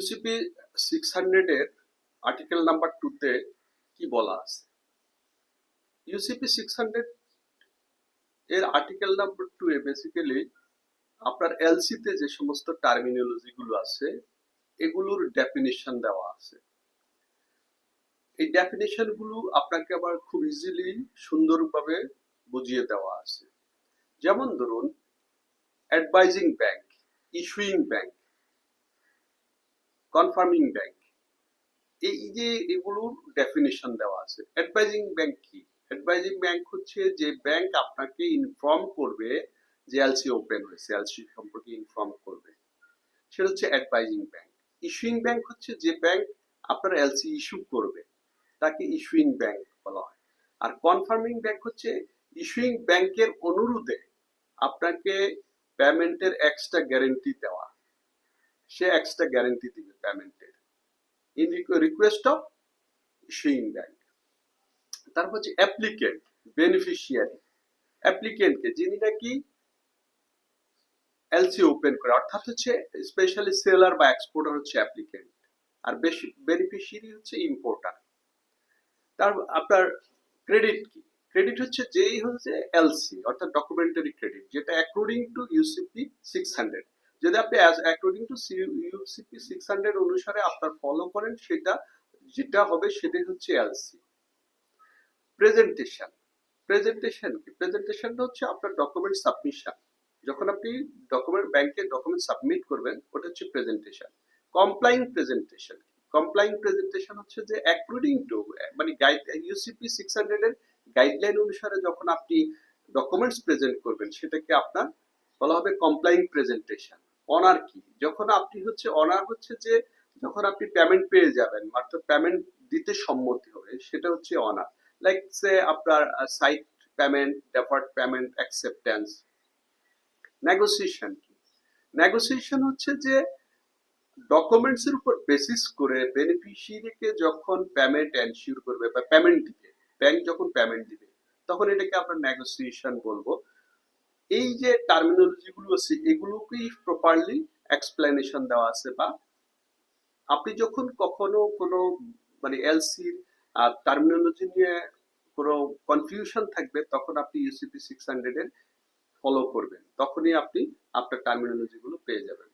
UCP 600 এর article number 2 তে কি বলা আছে? ইউসিপি 600 এর আর্টিকেল নাম্বার 2 এ বেসিক্যালি আপনার এলসি তে যে সমস্ত টার্মিনোলজি গুলো আছে এগুলোর ডেফিনিশন দেওয়া আছে। এই ডেফিনিশন গুলো আপনাকে আবার খুব ইজিলি সুন্দরভাবে বুঝিয়ে দেওয়া আছে। যেমন ধরুন advising bank, issuing bank, confirming bank, এই যে এগুলোর ডেফিনিশন দেওয়া আছে। অ্যাডভাইজিং ব্যাংক কি? অ্যাডভাইজিং ব্যাংক হচ্ছে যে ব্যাংক আপনাকে ইনফর্ম করবে যে এলসি ওপেন হয়েছে, এলসি সম্পর্কে ইনফর্ম করবে, সেটা হচ্ছে অ্যাডভাইজিং ব্যাংক। ইস্যুইং ব্যাংক হচ্ছে যে ব্যাংক আপনার এলসি ইস্যু করবে, তাকে ইস্যুইং ব্যাংক বলা হয়। আর কনফার্মিং ব্যাংক হচ্ছে ইস্যুইং ব্যাংকের অনুরোধে আপনাকে পেমেন্টের এক্সট্রা গ্যারান্টি দেওয়া, সে এক্সট্রা গ্যারান্টি দিবে পেমেন্টের in request of issuing bank. তারপর হচ্ছে অ্যাপ্লিকেন্ট, বেনিফিশিয়ারি। অ্যাপ্লিকেন্টকে যিনি নাকি এলসি ওপেন করে, অর্থাৎ হচ্ছে স্পেশালি সেলার বা এক্সপোর্টার হচ্ছে অ্যাপ্লিকেন্ট, আর বেনিফিশিয়ারি হচ্ছে ইম্পোর্টার। তার আপনার ক্রেডিট কি? ক্রেডিট হচ্ছে যেই হচ্ছে এলসি অর্থাৎ ডকুমেন্টারি ক্রেডিট, যেটা অ্যাকর্ডিং টু ইউসিপি 600, যদি আপনি অ্যাকর্ডিং টু ইউসিপি 600 অনুসারে আপনার ফলো করেন, সেটা যেটা হবে সেটাই হচ্ছে এলসি। প্রেজেন্টেশন, প্রেজেন্টেশন কি? প্রেজেন্টেশনটা হচ্ছে আপনার ডকুমেন্ট সাবমিশন, যখন আপনি ডকুমেন্ট ব্যাংকে ডকুমেন্ট সাবমিট করবেন ওটা হচ্ছে প্রেজেন্টেশন। কমপ্লাইং প্রেজেন্টেশন, কমপ্লাইং প্রেজেন্টেশন হচ্ছে যে অ্যাকর্ডিং টু মানে ইউসিপি 600 এর গাইডলাইন অনুসারে যখন আপনি ডকুমেন্টস প্রেজেন্ট করবেন সেটাকে আপনার বলা হবে কমপ্লাইং প্রেজেন্টেশন। অনার কি? যখন আপনি হচ্ছে অনার হচ্ছে যে যখন আপনি পেমেন্ট পেয়ে যাবেন, অর্থাৎ পেমেন্ট দিতে সম্মতি হবে, সেটা হচ্ছে অনার। লাইক সে আপনার sight payment, deferred payment, acceptance. Negotiation কি? নেগোসিয়েশন হচ্ছে যে ডকুমেন্টস এর উপর বেসিস করে বেনিফিশিয়ারিকে যখন পেমেন্ট এনশিওর করবে বা পেমেন্ট দিবে, ব্যাংক যখন পেমেন্ট দিবে তখন এটাকে আমরা নেগোসিয়েশন বলবো। এই যে টার্মিনোলজি গুলো আছে এগুলোকেই প্রপারলি এক্সপ্লেনেশন দেওয়া আছে, বা আপনি যখন কখনো কোনো মানে এলসির টার্মিনোলজি নিয়ে কোনো কনফিউশন থাকবে তখন আপনি ইউসিপি 600 এর ফলো করবেন, তখনই আপনি আপনার টার্মিনোলজি গুলো পেয়ে যাবেন।